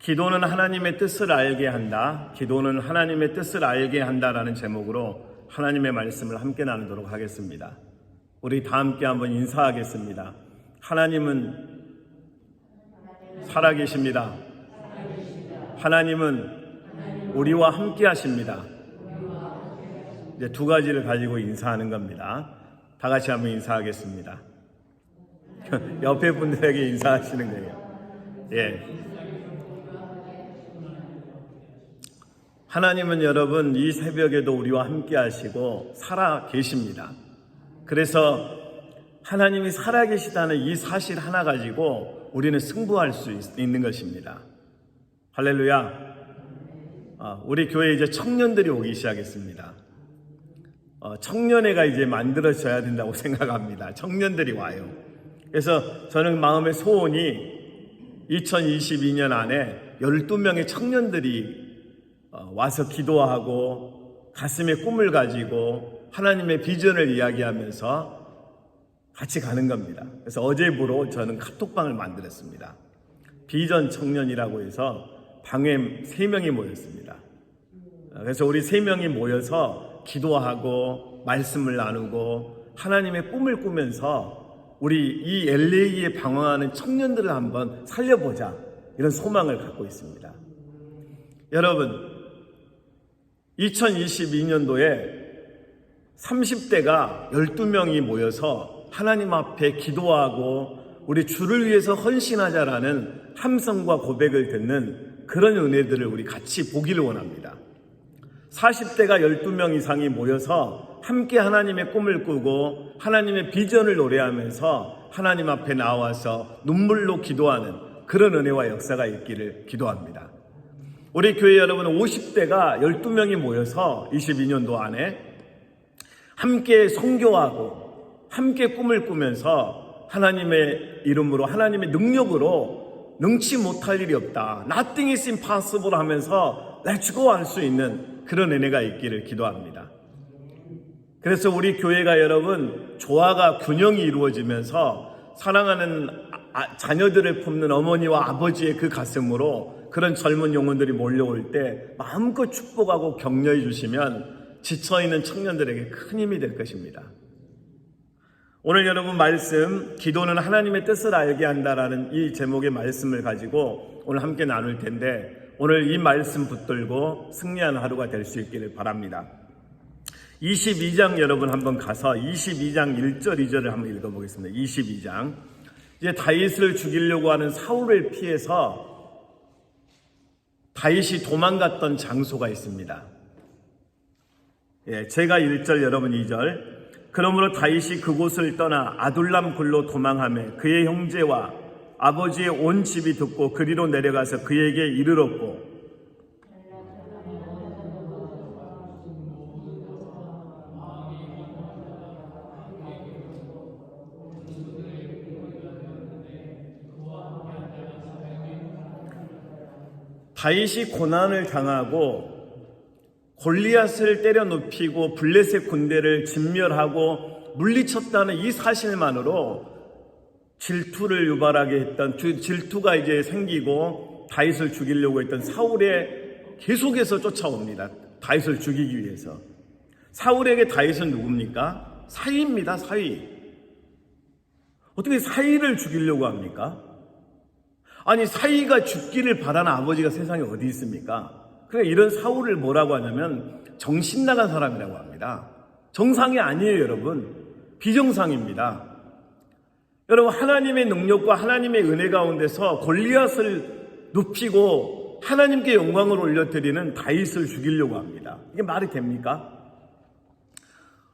기도는 하나님의 뜻을 알게 한다. 기도는 하나님의 뜻을 알게 한다라는 제목으로 하나님의 말씀을 함께 나누도록 하겠습니다. 우리 다 함께 한번 인사하겠습니다. 하나님은 살아계십니다. 하나님은 우리와 함께 하십니다. 이제 두 가지를 가지고 인사하는 겁니다. 다 같이 한번 인사하겠습니다. 옆에 분들에게 인사하시는 거예요. 예. 하나님은 여러분 이 새벽에도 우리와 함께 하시고 살아 계십니다. 그래서 하나님이 살아 계시다는 이 사실 하나 가지고 우리는 승부할 수 있는 것입니다. 할렐루야. 우리 교회에 이제 청년들이 오기 시작했습니다. 청년회가 이제 만들어져야 된다고 생각합니다. 청년들이 와요. 그래서 저는 마음의 소원이 2022년 안에 12명의 청년들이 와서 기도하고 가슴에 꿈을 가지고 하나님의 비전을 이야기하면서 같이 가는 겁니다. 그래서 어제부로 저는 카톡방을 만들었습니다. 비전 청년이라고 해서 방에 3명이 모였습니다. 그래서 우리 3명이 모여서 기도하고 말씀을 나누고 하나님의 꿈을 꾸면서 우리 이 LA에 방황하는 청년들을 한번 살려보자, 이런 소망을 갖고 있습니다. 여러분, 2022년도에 30대가 12명이 모여서 하나님 앞에 기도하고 우리 주를 위해서 헌신하자라는 함성과 고백을 듣는 그런 은혜들을 우리 같이 보기를 원합니다. 40대가 12명 이상이 모여서 함께 하나님의 꿈을 꾸고 하나님의 비전을 노래하면서 하나님 앞에 나와서 눈물로 기도하는 그런 은혜와 역사가 있기를 기도합니다. 우리 교회 여러분 50대가 12명이 모여서 22년도 안에 함께 선교하고 함께 꿈을 꾸면서 하나님의 이름으로 하나님의 능력으로 능치 못할 일이 없다, Nothing is impossible 하면서 Let's go 할 수 있는 그런 은혜가 있기를 기도합니다. 그래서 우리 교회가 여러분 조화가 균형이 이루어지면서 사랑하는 자녀들을 품는 어머니와 아버지의 그 가슴으로 그런 젊은 영혼들이 몰려올 때 마음껏 축복하고 격려해 주시면 지쳐있는 청년들에게 큰 힘이 될 것입니다. 오늘 여러분 말씀, 기도는 하나님의 뜻을 알게 한다라는 이 제목의 말씀을 가지고 오늘 함께 나눌 텐데, 오늘 이 말씀 붙들고 승리하는 하루가 될 수 있기를 바랍니다. 22장 여러분 한번 가서 22장 1절 2절을 한번 읽어보겠습니다. 22장. 이제 다윗을 죽이려고 하는 사울을 피해서 다윗이 도망갔던 장소가 있습니다. 제가 1절 여러분 2절. 그러므로 다윗이 그곳을 떠나 아둘람 굴로 도망하며 그의 형제와 아버지의 온 집이 듣고 그리로 내려가서 그에게 이르렀고, 다윗이 고난을 당하고 골리앗을 때려 눕히고 블레셋 군대를 진멸하고 물리쳤다는 이 사실만으로 질투를 유발하게 했던, 질투가 이제 생기고 다윗을 죽이려고 했던 사울에 계속해서 쫓아옵니다. 다윗을 죽이기 위해서. 사울에게 다윗은 누굽니까? 사위입니다. 사위. 어떻게 사위를 죽이려고 합니까? 아니, 사위가 죽기를 바라는 아버지가 세상에 어디 있습니까? 그러니까 이런 사울을 뭐라고 하냐면 정신 나간 사람이라고 합니다. 정상이 아니에요, 여러분. 비정상입니다. 여러분, 하나님의 능력과 하나님의 은혜 가운데서 골리앗을 눕히고 하나님께 영광을 올려드리는 다윗을 죽이려고 합니다. 이게 말이 됩니까?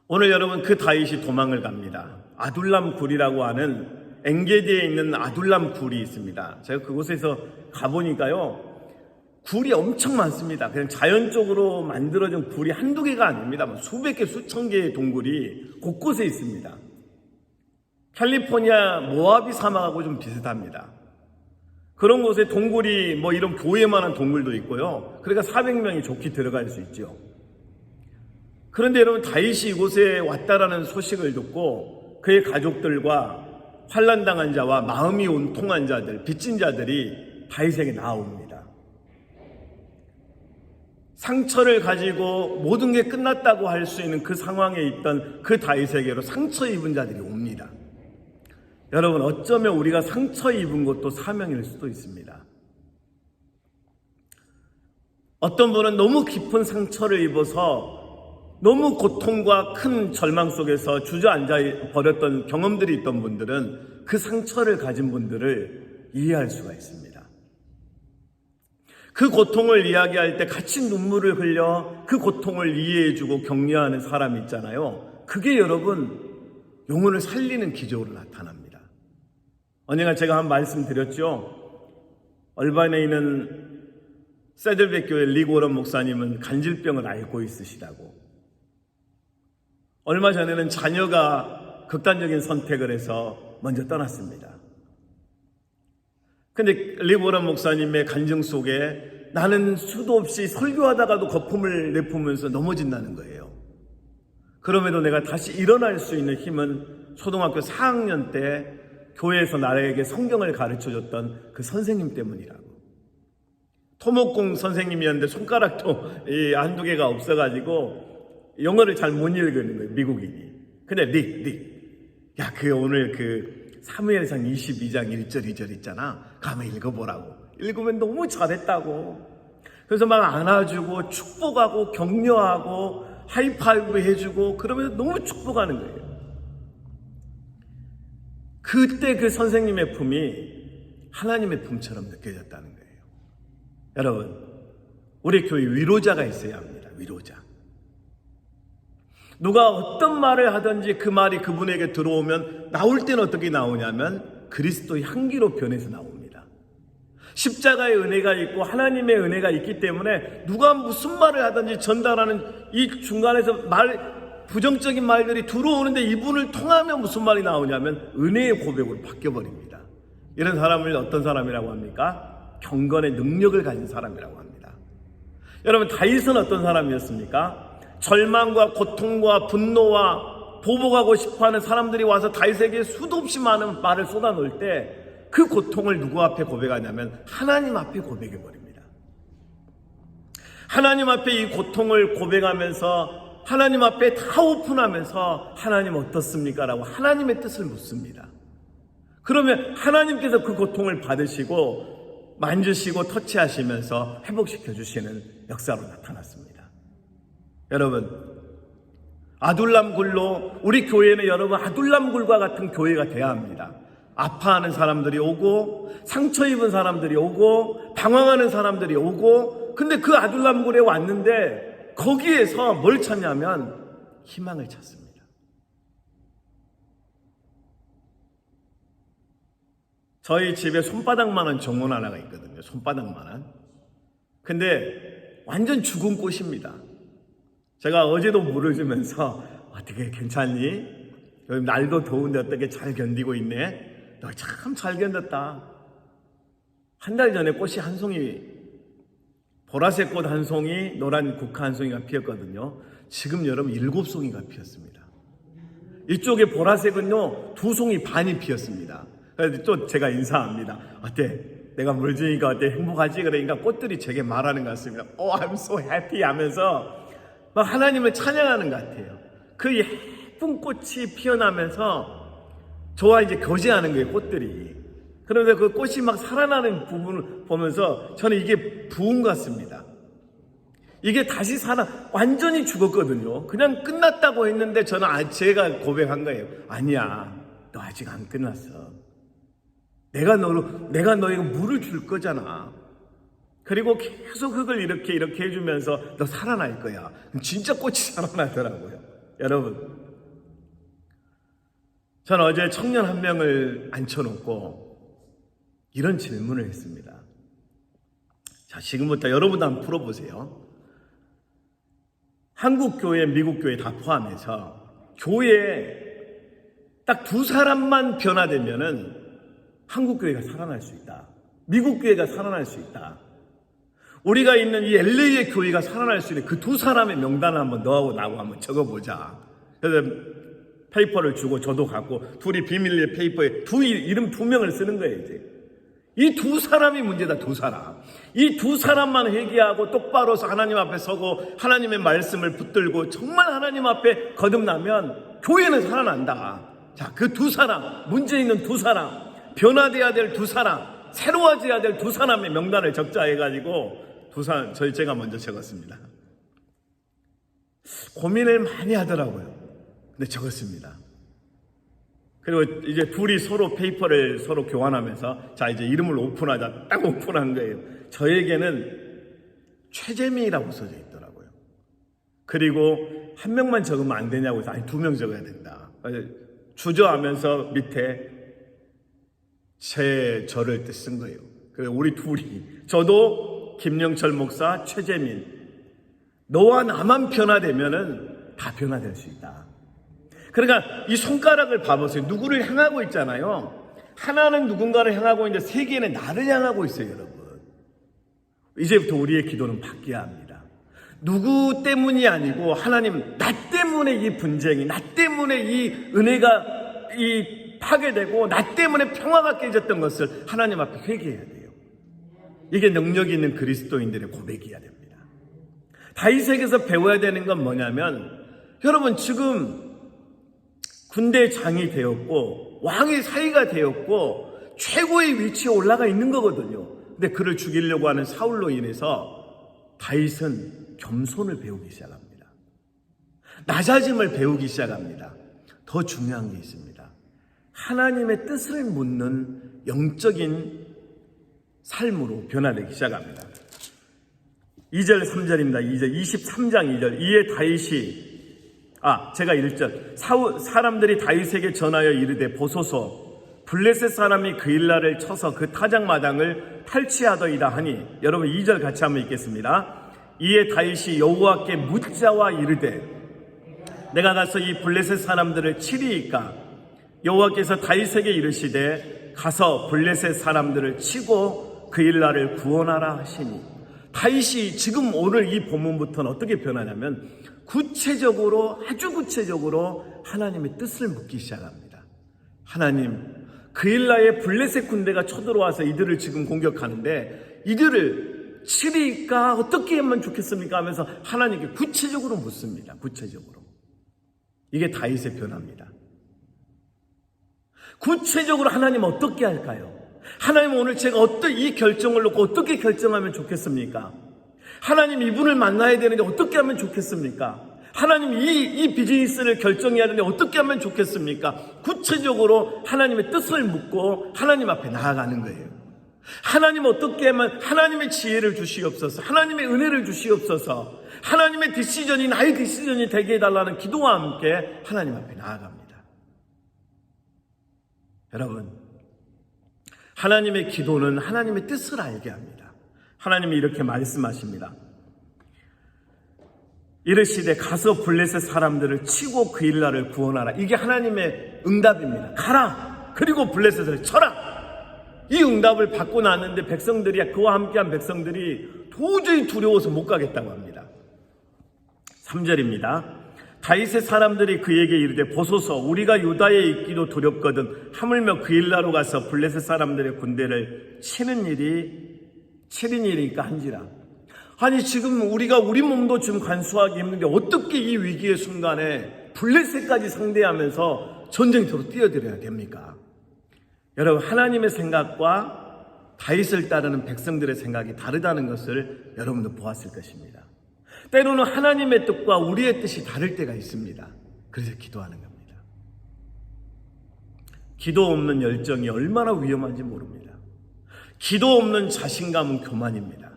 오늘 여러분 그 다윗이 도망을 갑니다. 아둘람 굴이라고 하는 엔게디에 있는 아둘람 굴이 있습니다. 제가 그곳에서 가보니까요, 굴이 엄청 많습니다. 그냥 자연적으로 만들어진 굴이 한두 개가 아닙니다. 수백 개, 수천 개의 동굴이 곳곳에 있습니다. 캘리포니아 모하비 사막하고 좀 비슷합니다. 그런 곳에 동굴이 이런 교회만한 동굴도 있고요. 그러니까 400명이 좋게 들어갈 수 있죠. 그런데 여러분, 다윗이 이곳에 왔다라는 소식을 듣고 그의 가족들과 환난당한 자와 마음이 온통한 자들, 빚진 자들이 다윗에게 나옵니다. 상처를 가지고 모든 게 끝났다고 할 수 있는 그 상황에 있던 그 다윗에게로 상처 입은 자들이 옵니다. 여러분, 어쩌면 우리가 상처 입은 것도 사명일 수도 있습니다. 어떤 분은 너무 깊은 상처를 입어서 너무 고통과 큰 절망 속에서 주저앉아 버렸던 경험들이 있던 분들은 그 상처를 가진 분들을 이해할 수가 있습니다. 그 고통을 이야기할 때 같이 눈물을 흘려 그 고통을 이해해주고 격려하는 사람이 있잖아요. 그게 여러분 영혼을 살리는 기적으로 나타납니다. 언젠가 제가 한 말씀 드렸죠. 얼반에 있는 세들백 교회 리고런 목사님은 간질병을 앓고 있으시다고. 얼마 전에는 자녀가 극단적인 선택을 해서 먼저 떠났습니다. 근데 리고런 목사님의 간증 속에 나는 수도 없이 설교하다가도 거품을 내뿜으면서 넘어진다는 거예요. 그럼에도 내가 다시 일어날 수 있는 힘은 초등학교 4학년 때 교회에서 나에게 성경을 가르쳐줬던 그 선생님 때문이라고. 토목공 선생님이었는데 손가락도 한두 개가 없어가지고 영어를 잘 못 읽는 거예요, 미국인이. 근데 야, 오늘 사무엘상 22장 1절 2절 있잖아. 가면 읽어보라고. 읽으면 너무 잘했다고. 그래서 막 안아주고 축복하고 격려하고 하이파이브 해주고 그러면서 너무 축복하는 거예요. 그때 그 선생님의 품이 하나님의 품처럼 느껴졌다는 거예요. 여러분, 우리 교회 위로자가 있어야 합니다. 위로자. 누가 어떤 말을 하든지 그 말이 그분에게 들어오면 나올 때는 어떻게 나오냐면 그리스도의 향기로 변해서 나옵니다. 십자가의 은혜가 있고 하나님의 은혜가 있기 때문에 누가 무슨 말을 하든지 전달하는 이 중간에서 부정적인 말들이 들어오는데 이분을 통하면 무슨 말이 나오냐면 은혜의 고백으로 바뀌어버립니다. 이런 사람을 어떤 사람이라고 합니까? 경건의 능력을 가진 사람이라고 합니다. 여러분, 다윗은 어떤 사람이었습니까? 절망과 고통과 분노와 보복하고 싶어하는 사람들이 와서 다윗에게 수도 없이 많은 말을 쏟아놓을 때 그 고통을 누구 앞에 고백하냐면 하나님 앞에 고백해버립니다. 하나님 앞에 이 고통을 고백하면서 하나님 앞에 다 오픈하면서 하나님 어떻습니까? 라고 하나님의 뜻을 묻습니다. 그러면 하나님께서 그 고통을 받으시고 만지시고 터치하시면서 회복시켜 주시는 역사로 나타났습니다. 여러분, 아둘람굴로 우리 교회는 여러분 아둘람굴과 같은 교회가 돼야 합니다. 아파하는 사람들이 오고 상처 입은 사람들이 오고 방황하는 사람들이 오고, 근데 그 아둘람굴에 왔는데 거기에서 뭘 찾냐면 희망을 찾습니다. 저희 집에 손바닥만한 정원 하나가 있거든요. 손바닥만한. 근데 완전 죽은 꽃입니다. 제가 어제도 물을 주면서 어떻게 괜찮니? 요즘 날도 더운데 어떻게 잘 견디고 있네? 너 참 잘 견뎠다. 한 달 전에 꽃이 한 송이, 보라색 꽃 한 송이, 노란 국화 한 송이가 피었거든요. 지금 여러분 7송이가 피었습니다. 이쪽에 보라색은요 2송이 반이 피었습니다. 그래서 또 제가 인사합니다. 어때? 내가 물 주니까 어때? 행복하지? 그러니까 꽃들이 제게 말하는 것 같습니다. I'm so happy 하면서 막 하나님을 찬양하는 것 같아요. 그 예쁜 꽃이 피어나면서 저와 이제 교제하는 거예요, 꽃들이. 그런데 그 꽃이 막 살아나는 부분을 보면서 저는 이게 부흥 같습니다. 이게 다시 완전히 죽었거든요. 그냥 끝났다고 했는데 저는 제가 고백한 거예요. 아니야, 너 아직 안 끝났어. 내가 너에게 물을 줄 거잖아. 그리고 계속 흙을 이렇게 해주면서 너 살아날 거야. 진짜 꽃이 살아나더라고요. 여러분, 저는 어제 청년 한 명을 앉혀놓고 이런 질문을 했습니다. 자, 지금부터 여러분도 한번 풀어보세요. 한국 교회, 미국 교회 다 포함해서 교회에 딱 2사람만 변화되면은 한국 교회가 살아날 수 있다. 미국 교회가 살아날 수 있다. 우리가 있는 이 LA의 교회가 살아날 수 있는 그 2사람의 명단을 한번 너하고 나하고 한번 적어보자. 그래서 페이퍼를 주고 저도 갖고 둘이 비밀리에 페이퍼에 이름 2명을 쓰는 거예요, 이제. 이 두 사람이 문제다. 두 사람. 이 두 사람만 회개하고 똑바로 서 하나님 앞에 서고 하나님의 말씀을 붙들고 정말 하나님 앞에 거듭나면 교회는 살아난다. 자, 그 두 사람, 문제 있는 두 사람, 변화돼야 될 두 사람, 새로워져야 될 두 사람의 명단을 적자해가지고 제가 먼저 적었습니다. 고민을 많이 하더라고요. 근데 적었습니다. 그리고 이제 둘이 서로 페이퍼를 서로 교환하면서 자, 이제 이름을 오픈하자. 딱 오픈한 거예요. 저에게는 최재민이라고 써져 있더라고요. 그리고 한 명만 적으면 안 되냐고 해서 아니, 두 명 적어야 된다. 주저하면서 밑에 저를 쓴 거예요. 그래서 우리 둘이, 저도 김영철 목사, 최재민, 너와 나만 변화되면은 다 변화될 수 있다. 그러니까 이 손가락을 봐보세요. 누구를 향하고 있잖아요. 하나는 누군가를 향하고 있는데 세 개는 나를 향하고 있어요, 여러분. 이제부터 우리의 기도는 바뀌어야 합니다. 누구 때문이 아니고 하나님, 나 때문에 이 분쟁이, 나 때문에 이 은혜가 파괴되고 나 때문에 평화가 깨졌던 것을 하나님 앞에 회개해야 돼요. 이게 능력 있는 그리스도인들의 고백이어야 됩니다. 다윗에게서 배워야 되는 건 뭐냐면, 여러분 지금 군대장이 되었고 왕의 사위가 되었고 최고의 위치에 올라가 있는 거거든요. 근데 그를 죽이려고 하는 사울로 인해서 다윗은 겸손을 배우기 시작합니다. 낮아짐을 배우기 시작합니다. 더 중요한 게 있습니다. 하나님의 뜻을 묻는 영적인 삶으로 변화되기 시작합니다. 2절 3절입니다. 2절 23장 2절 이에 다윗이 제가 1절 사람들이 다윗에게 전하여 이르되 보소서 블레셋 사람이 그일라를 쳐서 그 타작마당을 탈취하더이다 하니, 여러분 2절 같이 한번 읽겠습니다. 이에 다윗이 여호와께 묻자와 이르되 내가 가서 이 블레셋 사람들을 치리이까? 여호와께서 다윗에게 이르시되 가서 블레셋 사람들을 치고 그일라를 구원하라 하시니, 다윗이 지금 오늘 이 본문부터는 어떻게 변하냐면 아주 구체적으로 하나님의 뜻을 묻기 시작합니다. 하나님, 그일라의 블레셋 군대가 쳐들어와서 이들을 지금 공격하는데 이들을 치리까 어떻게 하면 좋겠습니까? 하면서 하나님께 구체적으로 묻습니다. 구체적으로. 이게 다윗의 변화입니다. 구체적으로 하나님 어떻게 할까요? 하나님, 오늘 제가 이 결정을 놓고 어떻게 결정하면 좋겠습니까? 하나님, 이분을 만나야 되는데 어떻게 하면 좋겠습니까? 하나님, 이 비즈니스를 결정해야 되는데 어떻게 하면 좋겠습니까? 구체적으로 하나님의 뜻을 묻고 하나님 앞에 나아가는 거예요. 하나님, 어떻게 하면 하나님의 지혜를 주시옵소서, 하나님의 은혜를 주시옵소서, 하나님의 디시전이 나의 디시전이 되게 해달라는 기도와 함께 하나님 앞에 나아갑니다. 여러분, 하나님의 기도는 하나님의 뜻을 알게 합니다. 하나님이 이렇게 말씀하십니다. 이르시되 가서 블레셋 사람들을 치고 그일라를 구원하라. 이게 하나님의 응답입니다. 가라! 그리고 블레셋을 쳐라! 이 응답을 받고 나는데 백성들이, 그와 함께한 백성들이 도저히 두려워서 못 가겠다고 합니다. 3절입니다. 다윗의 사람들이 그에게 이르되 보소서 우리가 유다에 있기도 두렵거든 하물며 그일라로 가서 블레셋 사람들의 군대를 치는 일이니까 한지라. 아니, 지금 우리가 우리 몸도 지금 간수하기 힘든데 어떻게 이 위기의 순간에 블레셋까지 상대하면서 전쟁터로 뛰어들어야 됩니까? 여러분, 하나님의 생각과 다윗을 따르는 백성들의 생각이 다르다는 것을 여러분도 보았을 것입니다. 때로는 하나님의 뜻과 우리의 뜻이 다를 때가 있습니다. 그래서 기도하는 겁니다. 기도 없는 열정이 얼마나 위험한지 모릅니다. 기도 없는 자신감은 교만입니다.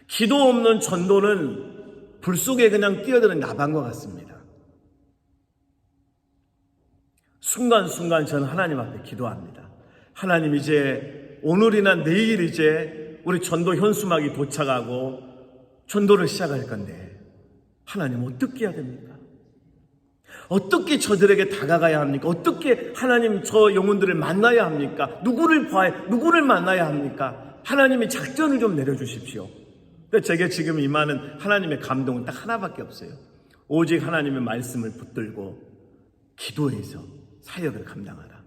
기도 없는 전도는 불 속에 그냥 뛰어드는 나방과 같습니다. 순간순간 저는 하나님 앞에 기도합니다. 하나님, 이제 오늘이나 내일 이제 우리 전도 현수막이 도착하고 전도를 시작할 건데 하나님, 어떻게 해야 됩니까? 어떻게 저들에게 다가가야 합니까? 어떻게 하나님 저 영혼들을 만나야 합니까? 누구를 만나야 합니까? 하나님이 작전을 좀 내려주십시오. 근데 제게 지금 임하는 하나님의 감동은 딱 하나밖에 없어요. 오직 하나님의 말씀을 붙들고 기도해서 사역을 감당하라.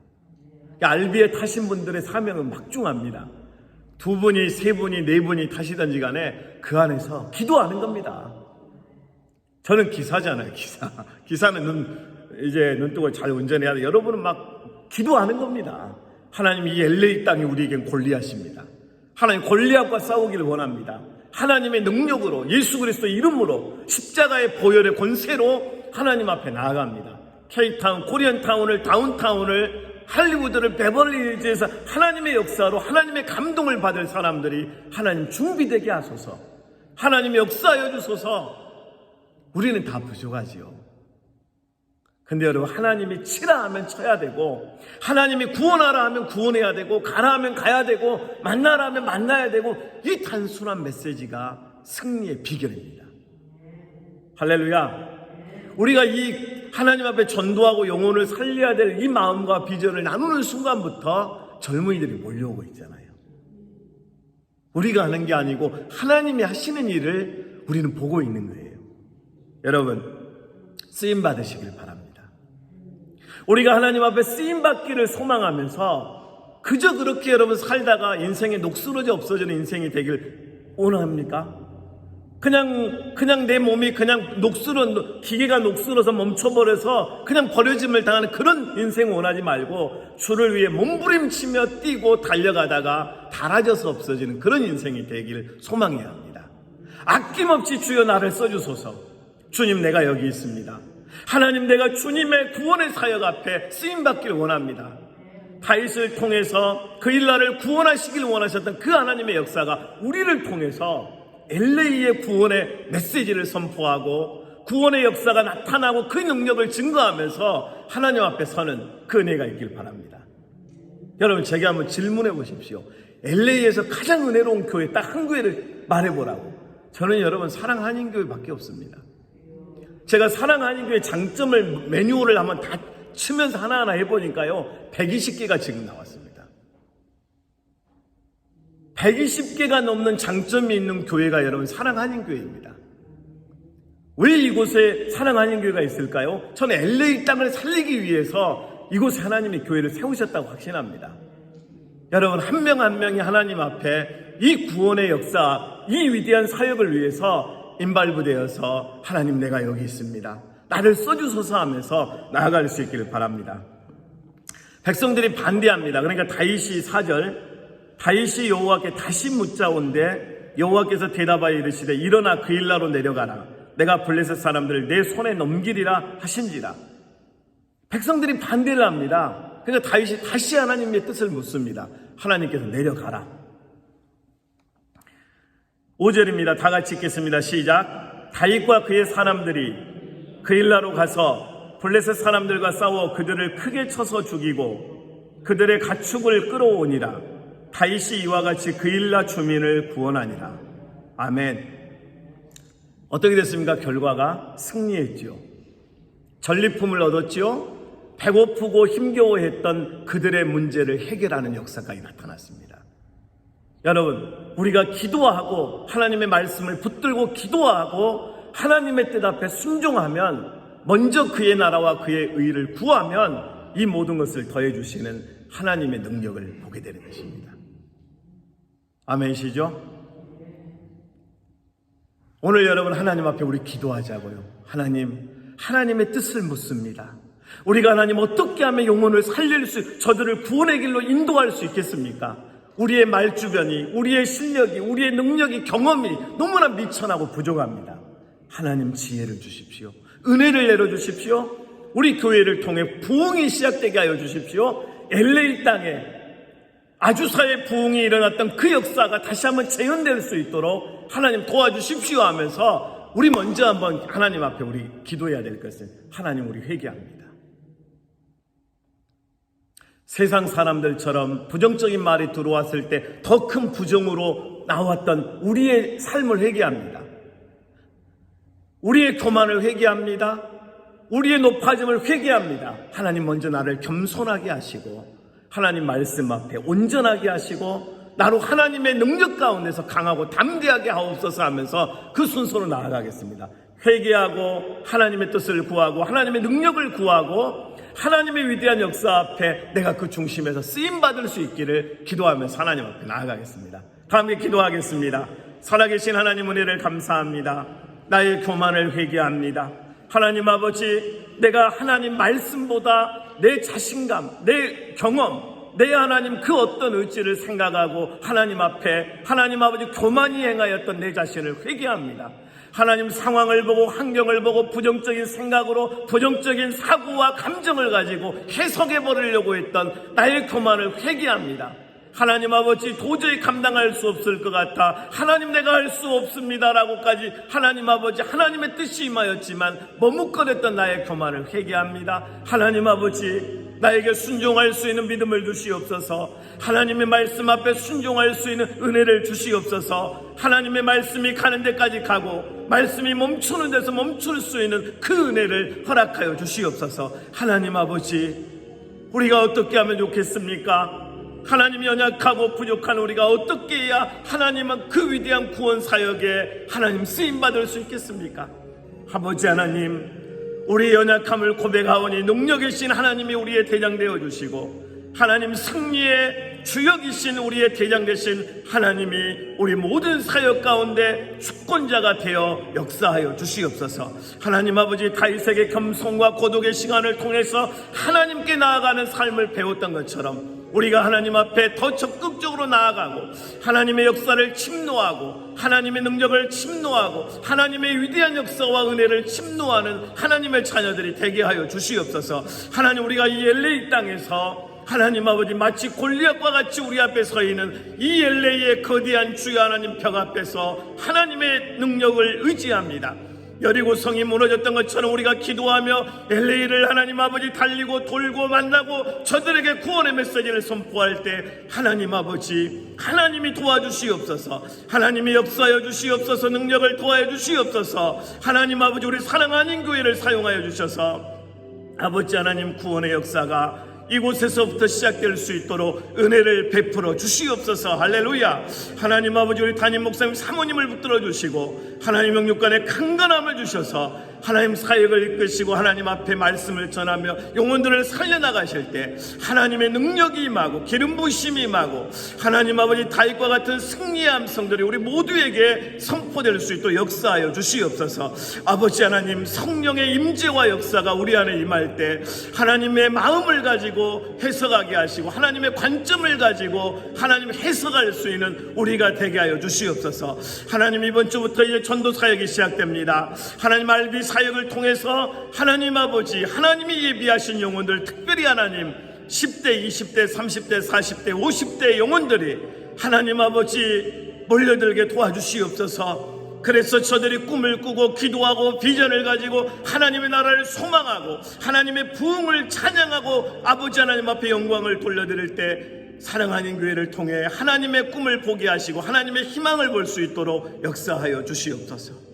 알비에 타신 분들의 사명은 막중합니다. 2분이, 3분이, 4분이 타시던지 간에 그 안에서 기도하는 겁니다. 저는 기사잖아요, 기사. 기사는 눈 뜨고 잘 운전해야 돼. 여러분은 막 기도하는 겁니다. 하나님, 이 LA 땅이 우리에겐 골리앗입니다. 하나님, 골리앗과 싸우기를 원합니다. 하나님의 능력으로, 예수 그리스도 이름으로, 십자가의 보혈의 권세로 하나님 앞에 나아갑니다. K타운, 코리안타운을, 다운타운을, 할리우드를, 베벌리힐즈에서 하나님의 역사로 하나님의 감동을 받을 사람들이 하나님 준비되게 하소서. 하나님의 역사하여 주소서. 우리는 다 부족하지요. 근데 여러분, 하나님이 치라 하면 쳐야 되고, 하나님이 구원하라 하면 구원해야 되고, 가라 하면 가야 되고, 만나라 하면 만나야 되고, 이 단순한 메시지가 승리의 비결입니다. 할렐루야. 우리가 이 하나님 앞에 전도하고 영혼을 살려야 될 이 마음과 비전을 나누는 순간부터 젊은이들이 몰려오고 있잖아요. 우리가 하는 게 아니고 하나님이 하시는 일을 우리는 보고 있는 거예요. 여러분, 쓰임 받으시길 바랍니다. 우리가 하나님 앞에 쓰임 받기를 소망하면서 그저 그렇게 여러분 살다가 인생에 녹슬어져 없어지는 인생이 되길 원합니까? 그냥 내 몸이 그냥 기계가 녹슬어서 멈춰버려서 그냥 버려짐을 당하는 그런 인생 원하지 말고, 주를 위해 몸부림치며 뛰고 달려가다가 닳아져서 없어지는 그런 인생이 되길 소망해야 합니다. 아낌없이 주여 나를 써주소서. 주님, 내가 여기 있습니다. 하나님, 내가 주님의 구원의 사역 앞에 쓰임받기를 원합니다. 다윗을 통해서 그 일날을 구원하시길 원하셨던 그 하나님의 역사가 우리를 통해서 LA의 구원의 메시지를 선포하고 구원의 역사가 나타나고 그 능력을 증거하면서 하나님 앞에 서는 그 은혜가 있길 바랍니다. 여러분, 제게 한번 질문해 보십시오. LA에서 가장 은혜로운 교회 딱 한 교회를 말해보라고. 저는 여러분, 사랑한인교회밖에 없습니다. 제가 사랑한인교회 장점을 매뉴얼을 한번 다 치면서 하나하나 해보니까요, 120개가 지금 나왔습니다. 120개가 넘는 장점이 있는 교회가 여러분 사랑한인교회입니다. 왜 이곳에 사랑한인교회가 있을까요? 저는 LA 땅을 살리기 위해서 이곳에 하나님의 교회를 세우셨다고 확신합니다. 여러분, 한 명 한 명이 하나님 앞에 이 구원의 역사, 이 위대한 사역을 위해서 인발부되어서 하나님, 내가 여기 있습니다, 나를 써주소서 하면서 나아갈 수 있기를 바랍니다. 백성들이 반대합니다. 그러니까 다윗이 4절, 다윗이 여호와께 다시 묻자온데 여호와께서 대답하여 이르시되 일어나 그 일나로 내려가라. 내가 블레셋 사람들을 내 손에 넘기리라 하신지라. 백성들이 반대를 합니다. 그러니까 다윗이 다시 하나님의 뜻을 묻습니다. 하나님께서 내려가라. 5절입니다. 다 같이 읽겠습니다. 시작. 다윗과 그의 사람들이 그 일나로 가서 블레셋 사람들과 싸워 그들을 크게 쳐서 죽이고 그들의 가축을 끌어오니라. 다윗이 이와 같이 그 일나 주민을 구원하니라. 아멘. 어떻게 됐습니까? 결과가 승리했지요. 전리품을 얻었지요. 배고프고 힘겨워했던 그들의 문제를 해결하는 역사까지 나타났습니다. 여러분, 우리가 기도하고 하나님의 말씀을 붙들고 기도하고 하나님의 뜻 앞에 순종하면, 먼저 그의 나라와 그의 의를 구하면 이 모든 것을 더해 주시는 하나님의 능력을 보게 되는 것입니다. 아멘이시죠? 오늘 여러분, 하나님 앞에 우리 기도하자고요. 하나님, 하나님의 뜻을 묻습니다. 우리가 하나님 어떻게 하면 영혼을 살릴 저들을 구원의 길로 인도할 수 있겠습니까? 우리의 말주변이, 우리의 실력이, 우리의 능력이, 경험이 너무나 미천하고 부족합니다. 하나님, 지혜를 주십시오. 은혜를 내려주십시오. 우리 교회를 통해 부흥이 시작되게 하여 주십시오. LA 땅에 아주사의 부흥이 일어났던 그 역사가 다시 한번 재현될 수 있도록 하나님 도와주십시오 하면서 우리 먼저 한번 하나님 앞에 우리 기도해야 될 것은, 하나님, 우리 회개합니다. 세상 사람들처럼 부정적인 말이 들어왔을 때 더 큰 부정으로 나왔던 우리의 삶을 회개합니다. 우리의 교만을 회개합니다. 우리의 높아짐을 회개합니다. 하나님, 먼저 나를 겸손하게 하시고 하나님 말씀 앞에 온전하게 하시고 나로 하나님의 능력 가운데서 강하고 담대하게 하옵소서 하면서 그 순서로 나아가겠습니다. 회개하고 하나님의 뜻을 구하고 하나님의 능력을 구하고 하나님의 위대한 역사 앞에 내가 그 중심에서 쓰임받을 수 있기를 기도하면서 하나님 앞에 나아가겠습니다. 함께 기도하겠습니다. 살아계신 하나님 은혜를 감사합니다. 나의 교만을 회개합니다. 하나님 아버지, 내가 하나님 말씀보다 내 자신감, 내 경험, 내 하나님 그 어떤 의지를 생각하고 하나님 앞에 하나님 아버지 교만이 행하였던 내 자신을 회개합니다. 하나님 상황을 보고 환경을 보고 부정적인 생각으로 부정적인 사고와 감정을 가지고 해석해 버리려고 했던 나의 교만을 회개합니다. 하나님 아버지, 도저히 감당할 수 없을 것 같아 하나님 내가 할 수 없습니다라고까지 하나님 아버지 하나님의 뜻이 임하였지만 머뭇거렸던 나의 교만을 회개합니다. 하나님 아버지, 나에게 순종할 수 있는 믿음을 주시옵소서. 하나님의 말씀 앞에 순종할 수 있는 은혜를 주시옵소서. 하나님의 말씀이 가는 데까지 가고 말씀이 멈추는 데서 멈출 수 있는 그 은혜를 허락하여 주시옵소서. 하나님 아버지, 우리가 어떻게 하면 좋겠습니까? 하나님이 연약하고 부족한 우리가 어떻게 해야 하나님은 그 위대한 구원 사역에 하나님 쓰임받을 수 있겠습니까? 아버지 하나님, 우리의 연약함을 고백하오니 능력이신 하나님이 우리의 대장 되어주시고 하나님 승리의 주역이신 우리의 대장 되신 하나님이 우리 모든 사역 가운데 주권자가 되어 역사하여 주시옵소서. 하나님 아버지, 다윗에게 겸손과 고독의 시간을 통해서 하나님께 나아가는 삶을 배웠던 것처럼 우리가 하나님 앞에 더 적극적으로 나아가고 하나님의 역사를 침노하고 하나님의 능력을 침노하고 하나님의 위대한 역사와 은혜를 침노하는 하나님의 자녀들이 되게 하여 주시옵소서. 하나님, 우리가 이 LA 땅에서 하나님 아버지 마치 골리앗과 같이 우리 앞에 서 있는 이 LA의 거대한 주여 하나님 벽 앞에서 하나님의 능력을 의지합니다. 여리고 성이 무너졌던 것처럼 우리가 기도하며 LA를 하나님 아버지 달리고 돌고 만나고 저들에게 구원의 메시지를 선포할 때 하나님 아버지, 하나님이 도와주시옵소서. 하나님이 역사하여 주시옵소서. 능력을 도와여 주시옵소서. 하나님 아버지, 우리 사랑하는 교회를 사용하여 주셔서 아버지 하나님 구원의 역사가 이곳에서부터 시작될 수 있도록 은혜를 베풀어 주시옵소서. 할렐루야. 하나님 아버지, 우리 담임 목사님 사모님을 붙들어 주시고 하나님 영육간에 강건함을 주셔서 하나님 사역을 이끄시고 하나님 앞에 말씀을 전하며 영혼들을 살려나가실 때 하나님의 능력이 임하고 기름 부으심이 임하고 하나님 아버지 다윗과 같은 승리의 함성들이 우리 모두에게 선포될 수 있도록 역사하여 주시옵소서. 아버지 하나님, 성령의 임재와 역사가 우리 안에 임할 때 하나님의 마음을 가지고 해석하게 하시고 하나님의 관점을 가지고 하나님 해석할 수 있는 우리가 되게 하여 주시옵소서. 하나님, 이번 주부터 이제 전도 사역이 시작됩니다. 하나님 알비 사역을 통해서 하나님 아버지, 하나님이 예비하신 영혼들, 특별히 하나님 10대, 20대, 30대, 40대, 50대 영혼들이 하나님 아버지 몰려들게 도와주시옵소서. 그래서 저들이 꿈을 꾸고 기도하고 비전을 가지고 하나님의 나라를 소망하고 하나님의 부흥을 찬양하고 아버지 하나님 앞에 영광을 돌려드릴 때 사랑하는 교회를 통해 하나님의 꿈을 보게 하시고 하나님의 희망을 볼 수 있도록 역사하여 주시옵소서.